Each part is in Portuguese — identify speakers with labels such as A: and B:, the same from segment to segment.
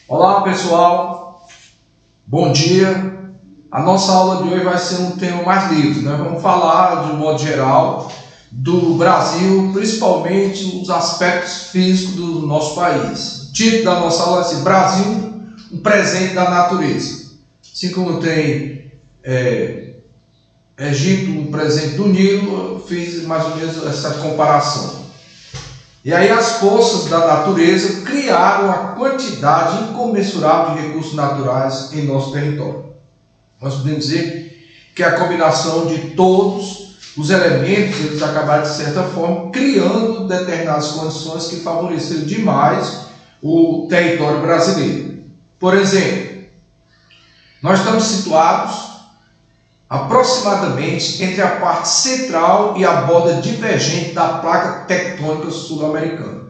A: Olá pessoal, bom dia. A nossa aula de hoje vai ser um tema mais livre, né? Vamos falar de um modo geral do Brasil, principalmente os aspectos físicos do nosso país. O título da nossa aula é assim: Brasil, um presente da natureza. Assim como tem Egito, um presente do Nilo, eu fiz mais ou menos essa comparação. E aí as forças da natureza criaram uma quantidade incomensurável de recursos naturais em nosso território. Nós podemos dizer que a combinação de todos os elementos, eles acabaram de certa forma criando determinadas condições que favoreceram demais o território brasileiro. Por exemplo, nós estamos situados aproximadamente entre a parte central e a borda divergente da placa tectônica sul-americana.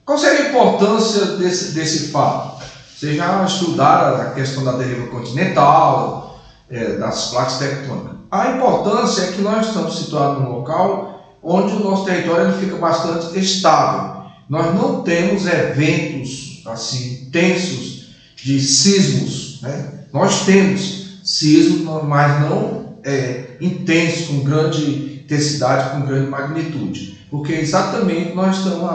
A: Qual seria a importância desse fato? Vocês já estudaram a questão da deriva continental, das placas tectônicas. A importância é que nós estamos situados num local onde o nosso território ele fica bastante estável. Nós não temos eventos assim intensos de sismos, né? Nós temos sismo, mas não intenso, com grande intensidade, com grande magnitude, porque exatamente nós estamos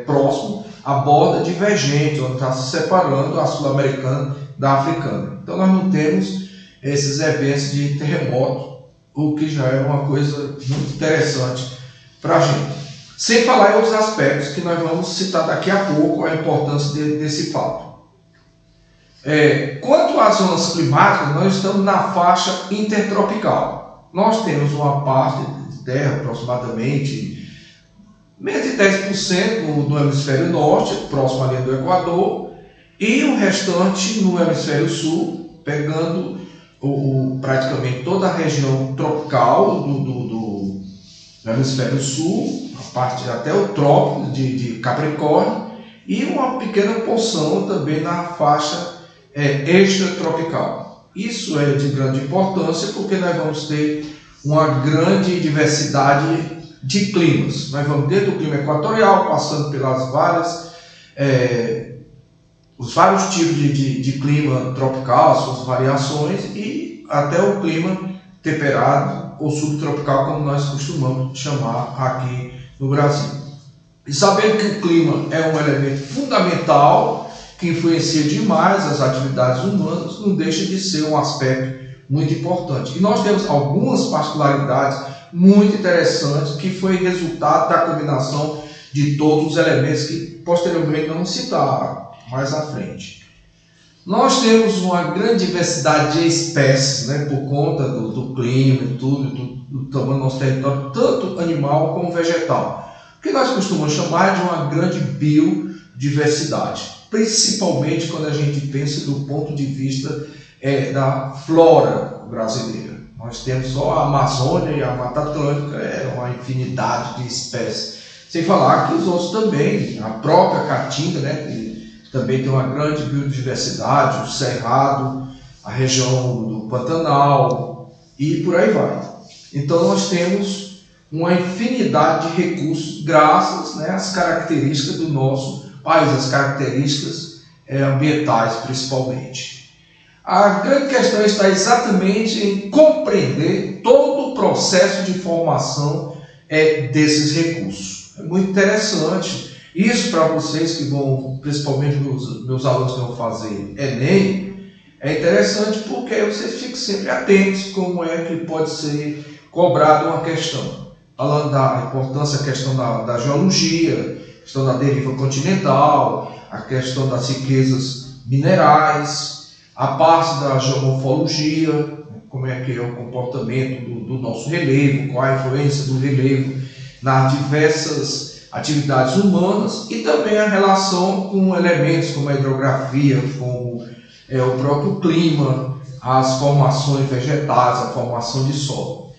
A: próximo à borda divergente, onde está se separando a sul-americana da africana. Então nós não temos esses eventos de terremoto, o que já é uma coisa muito interessante para a gente. Sem falar em outros aspectos que nós vamos citar daqui a pouco, a importância desse fato. Quanto às zonas climáticas, nós estamos na faixa intertropical. Nós temos uma parte de terra, aproximadamente menos de 10% no hemisfério norte, próximo ali do Equador, e o restante no hemisfério sul, pegando praticamente toda a região tropical do hemisfério sul, a parte até o trópico de Capricórnio, e uma pequena porção também na faixa extratropical. Isso é de grande importância porque nós vamos ter uma grande diversidade de climas. Nós vamos desde o clima equatorial, passando pelas os vários tipos de clima tropical, suas variações, e até o clima temperado ou subtropical, como nós costumamos chamar aqui no Brasil. E sabendo que o clima é um elemento fundamental que influencia demais as atividades humanas, não deixa de ser um aspecto muito importante. E nós temos algumas particularidades muito interessantes que foi resultado da combinação de todos os elementos que posteriormente vamos citar mais à frente. Nós temos uma grande diversidade de espécies, né, por conta do clima e tudo, do tamanho do nosso território, tanto animal como vegetal, que nós costumamos chamar de uma grande biodiversidade, principalmente quando a gente pensa do ponto de vista da flora brasileira. Nós temos só a Amazônia e a Mata Atlântica, uma infinidade de espécies. Sem falar que os outros também, a própria Caatinga, né, que também tem uma grande biodiversidade, o Cerrado, a região do Pantanal e por aí vai. Então nós temos uma infinidade de recursos graças, né, às características do nosso país, as características ambientais principalmente. A grande questão está exatamente em compreender todo o processo de formação desses recursos. É muito interessante isso para vocês que vão, principalmente meus alunos que vão fazer Enem, é interessante porque vocês ficam sempre atentos como é que pode ser cobrada uma questão. Falando da importância, a questão da geologia, a questão da deriva continental, a questão das riquezas minerais, a parte da geomorfologia, como é que é o comportamento do nosso relevo, qual a influência do relevo nas diversas atividades humanas e também a relação com elementos como a hidrografia, como o próprio clima, as formações vegetais, a formação de solo.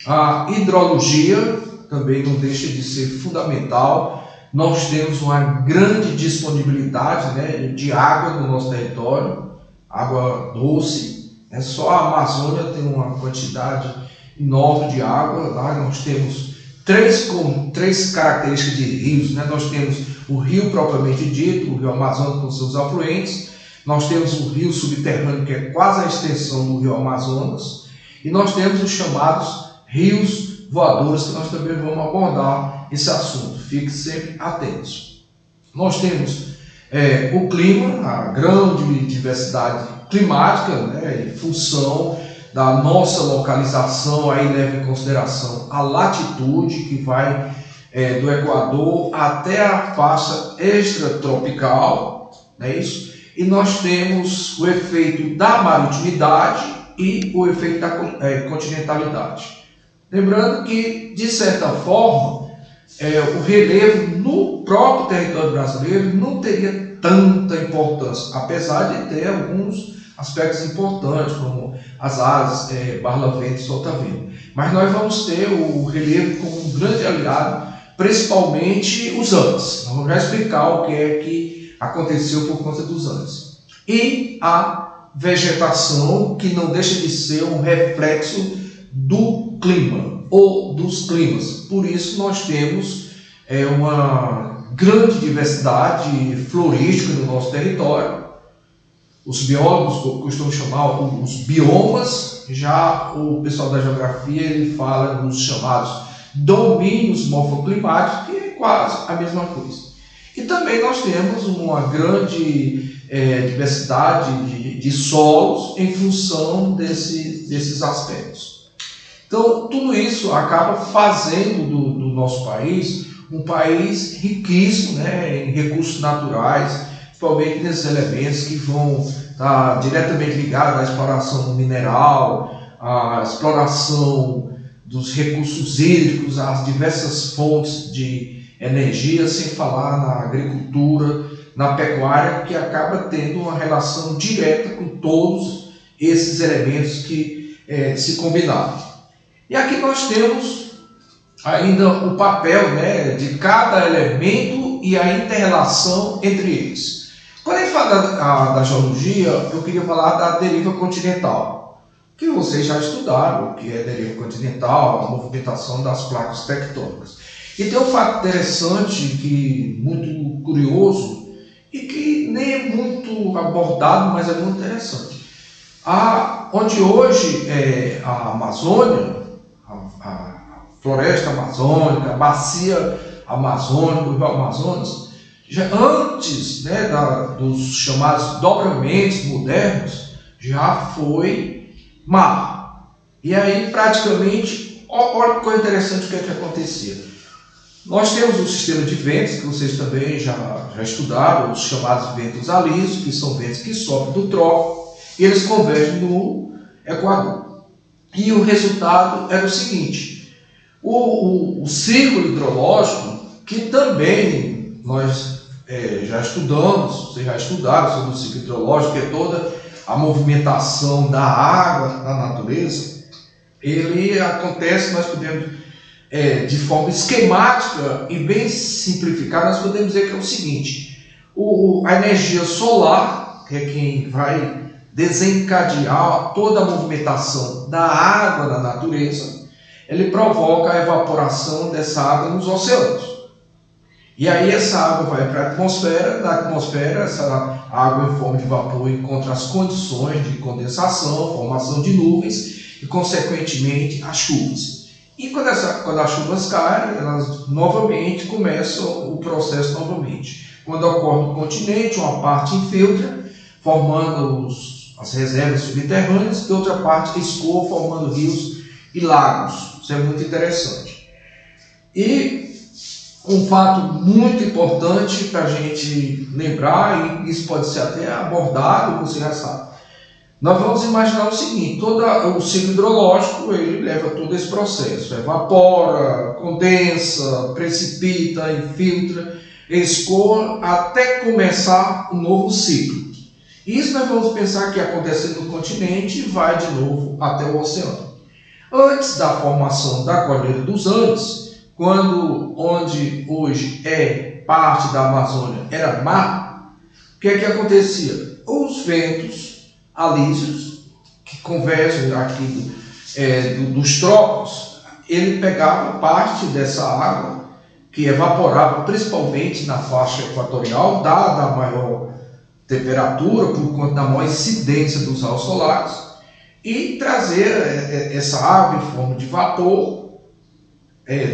A: A hidrologia também não deixa de ser fundamental. Nós temos uma grande disponibilidade, né, de água no nosso território, água doce. Só a Amazônia tem uma quantidade enorme de água. Lá nós temos três características de rios, né? Nós temos o rio propriamente dito, o rio Amazonas com seus afluentes, nós temos o rio subterrâneo, que é quase a extensão do rio Amazonas, e nós temos os chamados rios voadores, que nós também vamos abordar esse assunto, fique sempre atentos. Nós temos o clima, a grande diversidade climática, né, em função da nossa localização, aí leva em consideração a latitude, que vai do Equador até a faixa extratropical, não é isso? E nós temos o efeito da maritimidade e o efeito da continentalidade. Lembrando que, de certa forma, o relevo no próprio território brasileiro não teria tanta importância, apesar de ter alguns aspectos importantes, como as áreas barlavento e solta-vento. Mas nós vamos ter o relevo como um grande aliado, principalmente os Andes. Nós vamos já explicar o que é que aconteceu por conta dos Andes. E a vegetação, que não deixa de ser um reflexo do clima, ou dos climas. Por isso nós temos uma grande diversidade florística no nosso território. Os biólogos costumam chamar os biomas, já o pessoal da geografia ele fala nos chamados domínios morfoclimáticos, que é quase a mesma coisa. E também nós temos uma grande diversidade de solos em função desses aspectos. Então, tudo isso acaba fazendo do nosso país um país riquíssimo, né, em recursos naturais, principalmente nesses elementos que vão estar diretamente ligados à exploração mineral, à exploração dos recursos hídricos, às diversas fontes de energia, sem falar na agricultura, na pecuária, que acaba tendo uma relação direta com todos esses elementos que se combinaram. E aqui nós temos ainda o papel, né, de cada elemento e a inter-relação entre eles. Quando a gente fala da geologia, eu queria falar da deriva continental, que vocês já estudaram, o que é deriva continental, a movimentação das placas tectônicas. E tem um fato interessante, muito curioso, e que nem é muito abordado, mas é muito interessante. Onde hoje a Amazônia, a floresta amazônica, a bacia amazônica, o rio Amazonas, já antes, né, dos chamados dobramentos modernos, já foi mar. E aí, praticamente, olha que coisa interessante o que acontecia. Nós temos um sistema de ventos, que vocês também já estudaram, os chamados ventos alisos, que são ventos que sobem do trópico, e eles convergem no Equador. E o resultado era o seguinte: o ciclo hidrológico, que também nós já estudamos, vocês já estudaram sobre o ciclo hidrológico, que é toda a movimentação da água na natureza, ele acontece, nós podemos, de forma esquemática e bem simplificada, nós podemos dizer que é o seguinte: a energia solar, que é quem vai desencadear toda a movimentação da água na natureza, ele provoca a evaporação dessa água nos oceanos. E aí essa água vai para a atmosfera, da atmosfera essa água em forma de vapor encontra as condições de condensação, formação de nuvens e, consequentemente, as chuvas. E quando as chuvas caem, elas novamente começam o processo novamente. Quando ocorre no continente, uma parte infiltra, formando as reservas subterrâneas, e outra parte escoa, formando rios e lagos. Isso é muito interessante. E um fato muito importante para a gente lembrar, e isso pode ser até abordado, você já sabe. Nós vamos imaginar o seguinte: todo o ciclo hidrológico ele leva todo esse processo. Evapora, condensa, precipita, infiltra, escoa, até começar um novo ciclo. Isso nós vamos pensar que acontece no continente e vai de novo até o oceano. Antes da formação da Cordilheira dos Andes, onde hoje é parte da Amazônia era mar, o que é que acontecia? Os ventos alísios, que convergem aqui dos trópicos, ele pegava parte dessa água que evaporava principalmente na faixa equatorial, dada a maior temperatura, por conta da maior incidência dos raios solares, e trazer essa água em forma de vapor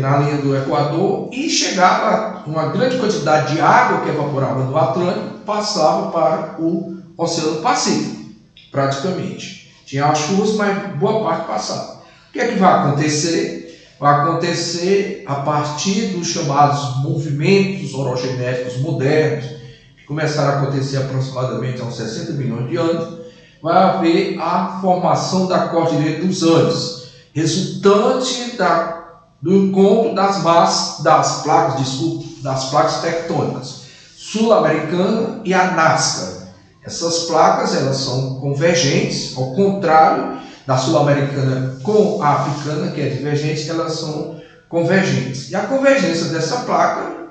A: na linha do Equador, e chegava uma grande quantidade de água que evaporava do Atlântico, passava para o Oceano Pacífico, praticamente. Tinha as chuvas, mas boa parte passava. O que é que vai acontecer? Vai acontecer a partir dos chamados movimentos orogenéticos modernos, que começaram a acontecer aproximadamente há uns 60 milhões de anos. Vai haver a formação da Cordilheira dos Andes, resultante do encontro das placas tectônicas sul-americana e a Nazca. Essas placas, elas são convergentes, ao contrário da sul-americana com a africana, que é divergente, elas são convergentes. E a convergência dessa placa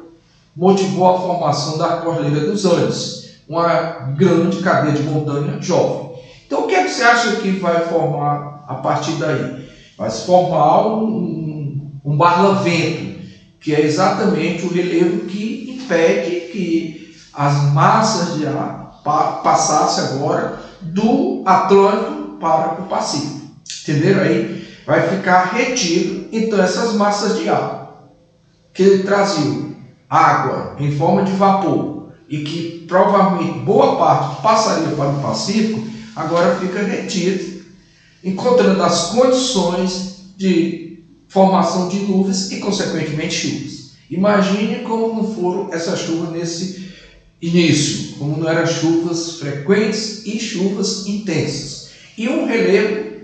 A: motivou a formação da Cordilheira dos Andes, uma grande cadeia de montanha jovem. Então, o que é que você acha que vai formar a partir daí? Vai se formar um barlavento, que é exatamente o relevo que impede que as massas de ar passassem agora do Atlântico para o Pacífico. Entenderam aí? Vai ficar retido, então, essas massas de ar que traziam água em forma de vapor e que provavelmente boa parte passaria para o Pacífico, agora fica retido, encontrando as condições de formação de nuvens e, consequentemente, chuvas. Imagine como não foram essas chuvas nesse início, como não eram chuvas frequentes e chuvas intensas. E um relevo,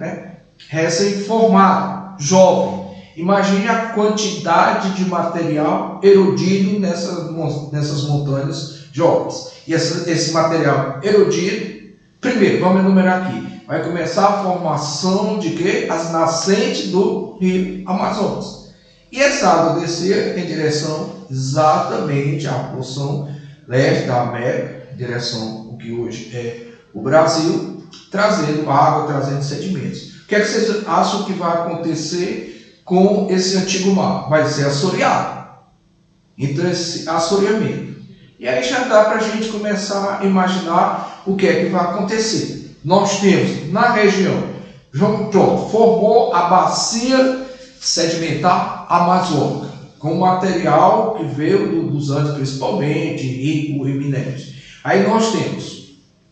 A: recém-formado, jovem. Imagine a quantidade de material erodido nessas montanhas jovens. E esse material erodido, primeiro, vamos enumerar aqui, vai começar a formação de quê? As nascentes do rio Amazonas. E essa água descer em direção exatamente à porção leste da América, em direção ao que hoje é o Brasil, trazendo água, trazendo sedimentos. O que é que vocês acham que vai acontecer com esse antigo mar? Vai ser assoreado. Então, esse assoreamento. E aí já dá para a gente começar a imaginar o que é que vai acontecer. Nós temos na região, formou a bacia sedimentar amazônica, com material que veio dos Andes principalmente, rico em minérios. Aí nós temos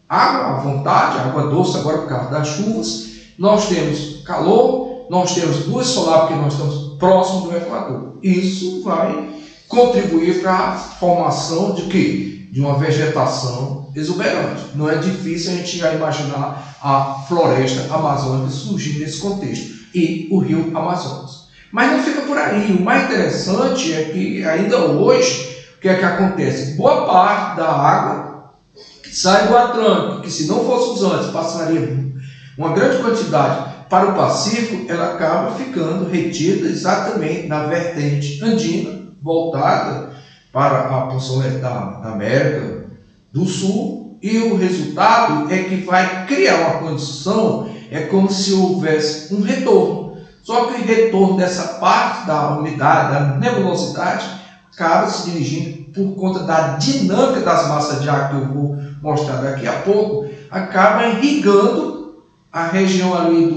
A: água à vontade, água doce agora por causa das chuvas, nós temos calor, nós temos luz solar porque nós estamos próximos do Equador. Isso vai contribuir para a formação de quê? De uma vegetação exuberante. Não é difícil a gente já imaginar a floresta amazônica surgir nesse contexto e o rio Amazonas. Mas não fica por aí. O mais interessante é que ainda hoje, o que é que acontece? Boa parte da água que sai do Atlântico, que se não fosse os Andes, passaria uma grande quantidade para o Pacífico, ela acaba ficando retida exatamente na vertente andina, voltada para a porção da América do Sul, e o resultado é que vai criar uma condição, é como se houvesse um retorno. Só que o retorno dessa parte da umidade, da nebulosidade, acaba se dirigindo por conta da dinâmica das massas de ar que eu vou mostrar daqui a pouco, acaba irrigando a região ali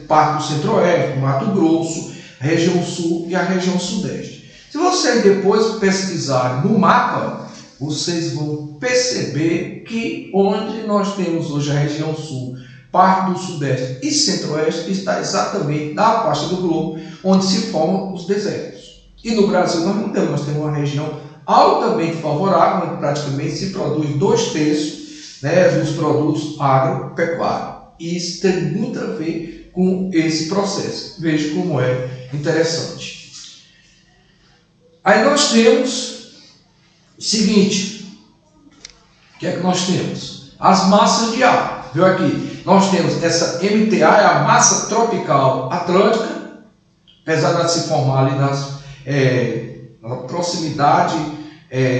A: parte do centro-oeste, do Mato Grosso, a região sul e a região sudeste. Se vocês depois pesquisarem no mapa, vocês vão perceber que onde nós temos hoje a região sul, parte do sudeste e centro-oeste, está exatamente na faixa do globo onde se formam os desertos. E no Brasil nós temos uma região altamente favorável, onde praticamente se produz 2/3 dos produtos agropecuários. E isso tem muito a ver com esse processo. Veja como é interessante. Aí nós temos o seguinte, o que é que nós temos? As massas de ar. Viu aqui? Nós temos essa MTA, é a massa tropical atlântica, apesar de se formar ali na proximidade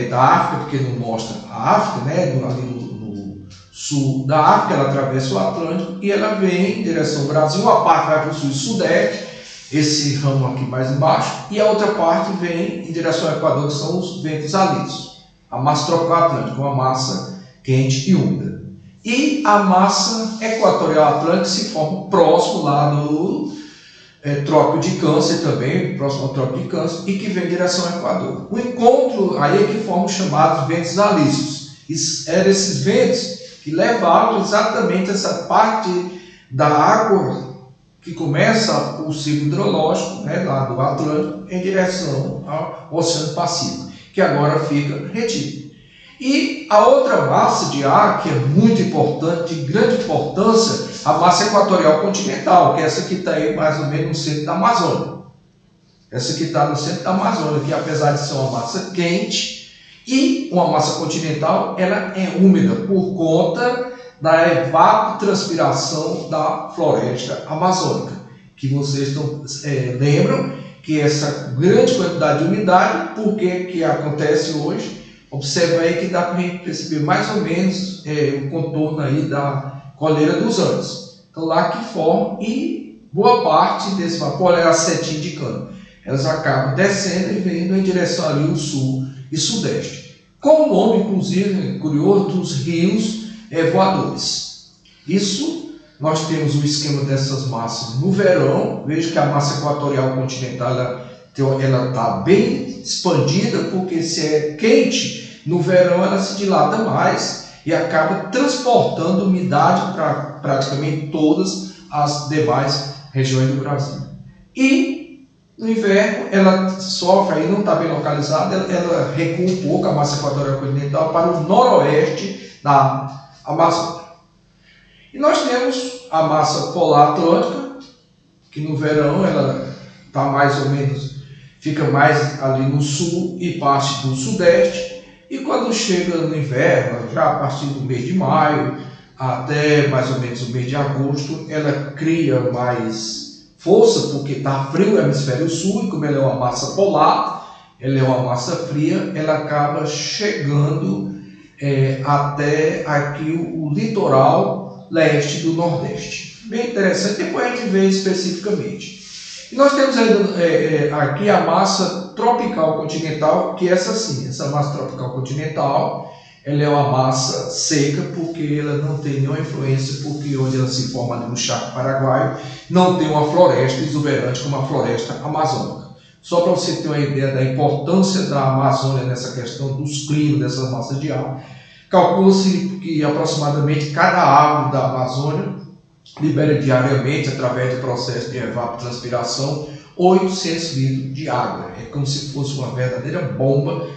A: da África, porque não mostra a África, ali no sul da África, ela atravessa o Atlântico e ela vem em direção ao Brasil, uma parte vai para o sul e sudeste, esse ramo aqui mais embaixo, e a outra parte vem em direção ao Equador, que são os ventos alísios. A massa tropical atlântica, uma massa quente e úmida. E a massa equatorial atlântica se forma próximo lá do Trópico de Câncer também, próximo ao Trópico de Câncer, e que vem em direção ao Equador. O encontro aí é que forma os chamados ventos alísios. Eram esses ventos que levavam exatamente essa parte da água que começa o ciclo hidrológico, né, lá do Atlântico, em direção ao Oceano Pacífico, que agora fica retido. E a outra massa de ar, que é muito importante, de grande importância, a massa equatorial continental, que é essa que está aí mais ou menos no centro da Amazônia. Essa que está no centro da Amazônia, que apesar de ser uma massa quente e uma massa continental, ela é úmida por conta da evapotranspiração da floresta amazônica, que vocês lembram que essa grande quantidade de umidade, por que acontece hoje? Observa aí que dá para a gente perceber mais ou menos o contorno aí da coleira dos Andes. Então lá que forma, e boa parte desse vapor é a setinha de cana. Elas acabam descendo e vindo em direção ali ao sul e sudeste. Com o nome, inclusive, curioso, dos rios voadores. Isso, nós temos o esquema dessas massas no verão. Veja que a massa equatorial continental ela está bem expandida, porque se é quente, no verão ela se dilata mais e acaba transportando umidade para praticamente todas as demais regiões do Brasil. E no inverno ela sofre, aí não está bem localizada, ela recua um pouco a massa equatorial continental para o noroeste da Amazônia. E nós temos a massa polar atlântica, que no verão ela está mais ou menos, fica mais ali no sul e parte do sudeste, e quando chega no inverno, já a partir do mês de maio até mais ou menos o mês de agosto, ela cria mais força, porque está frio o hemisfério sul, e como ela é uma massa polar, ela é uma massa fria, ela acaba chegando até aqui o litoral leste do Nordeste. Bem interessante, depois a gente vê especificamente. E nós temos ainda aqui a massa tropical continental, que é essa sim, essa massa tropical continental, ela é uma massa seca, porque ela não tem nenhuma influência, porque onde ela se forma ali no Chaco Paraguaio, não tem uma floresta exuberante como a floresta amazônica. Só para você ter uma ideia da importância da Amazônia nessa questão dos climas dessas massas de ar, calcula-se que aproximadamente cada árvore da Amazônia libera diariamente, através do processo de evapotranspiração, 800 litros de água. É como se fosse uma verdadeira bomba,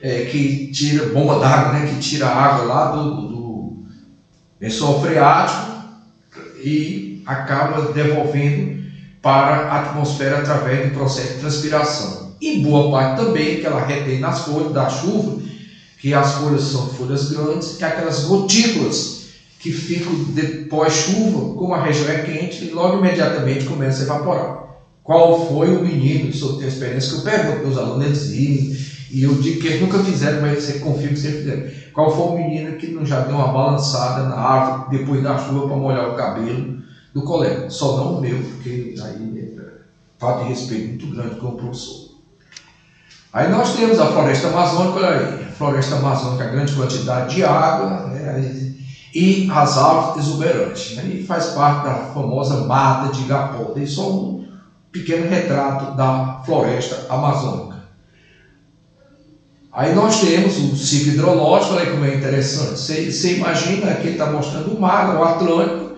A: que tira, bomba d'água, né, que tira a água lá do lençol freático e acaba devolvendo para a atmosfera através do processo de transpiração. E boa parte também que ela retém nas folhas da chuva, que as folhas são folhas grandes, e aquelas gotículas que ficam depois chuva, como a região é quente, e logo imediatamente começa a evaporar. Qual foi o menino, se eu tenho experiência, que eu pergunto para os alunos, eles dizem, e eu digo que eles nunca fizeram, mas você confia que vocês fizeram. Qual foi o menino que não já deu uma balançada na árvore depois da chuva para molhar o cabelo do colega? Só não o meu, porque aí é falta de respeito muito grande com o professor. Aí nós temos a floresta amazônica, olha aí, a floresta amazônica, a grande quantidade de água, né, e as árvores exuberantes. Aí faz parte da famosa mata de Igapó. Tem só um pequeno retrato da floresta amazônica. Aí nós temos o ciclo hidrológico, olha como é interessante. Você imagina que ele está mostrando o mar, o Atlântico,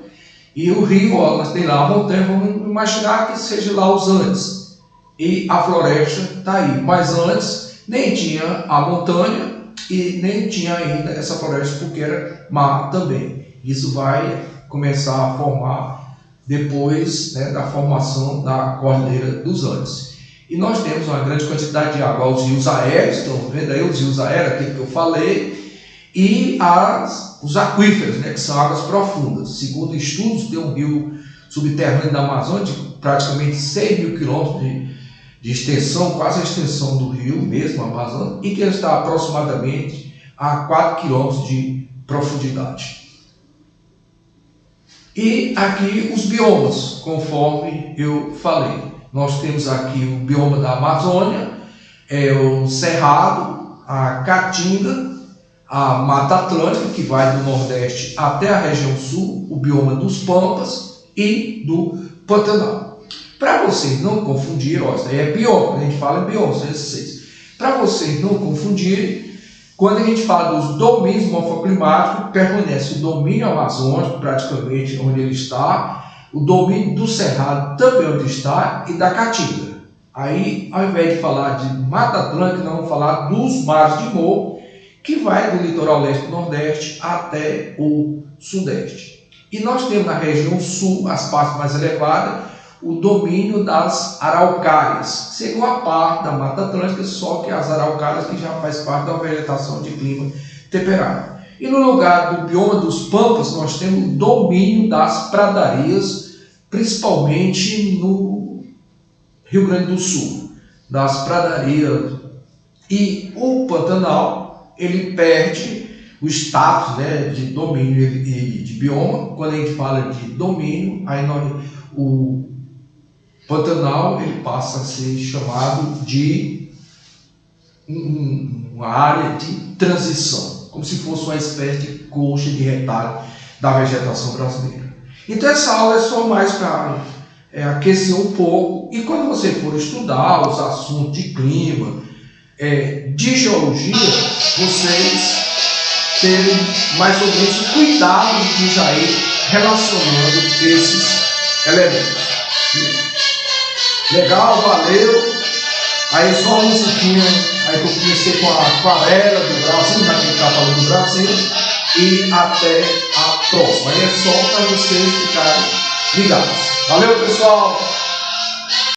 A: e o rio, ó, nós tem lá a montanha, vamos imaginar que seja lá os Andes. E a floresta está aí. Mas antes nem tinha a montanha e nem tinha ainda essa floresta, porque era mar também. Isso vai começar a formar depois, né, da formação da Cordilheira dos Andes. E nós temos uma grande quantidade de água, os rios aéreos, estão vendo aí os rios aéreos, aquilo que eu falei, e os aquíferos, né, que são águas profundas. Segundo estudos, tem um rio subterrâneo da Amazônia de praticamente 6 mil quilômetros de extensão, quase a extensão do rio mesmo, Amazônia, e que ele está aproximadamente a 4 quilômetros de profundidade. E aqui os biomas, conforme eu falei. nós temos aqui o bioma da Amazônia, o Cerrado, a Caatinga, a Mata Atlântica, que vai do Nordeste até a região Sul, o bioma dos Pampas e do Pantanal. Para vocês não confundirem, ó, isso aí é bioma, a gente fala em bioma, são esses 6. Para vocês não confundirem, quando a gente fala dos domínios morfoclimáticos, permanece o domínio amazônico, praticamente onde ele está, o domínio do Cerrado também onde está e da Caatinga. Aí, ao invés de falar de Mata Atlântica, nós vamos falar dos mares de morro, que vai do litoral leste do Nordeste até o Sudeste. E nós temos na região Sul, as partes mais elevadas, o domínio das araucárias, seria uma parte da Mata Atlântica, só que as araucárias que já faz parte da vegetação de clima temperado. E no lugar do bioma dos Pampas, nós temos o domínio das pradarias, principalmente no Rio Grande do Sul, das pradarias. E o Pantanal, ele perde o status, né, de domínio e de bioma. Quando a gente fala de domínio, aí o Pantanal ele passa a ser chamado de uma área de transição, como se fosse uma espécie de coxa de retalho da vegetação brasileira. Então essa aula é só mais para aquecer um pouco, e quando você for estudar os assuntos de clima, de geologia, vocês terem mais ou menos o cuidado de já ir relacionando esses elementos. Legal, valeu. Aí só uma musiquinha, aí eu comecei com a aquarela do Brasil, já que a gente está falando do Brasil, e até a próxima. Aí é só para vocês ficarem ligados. Valeu, pessoal!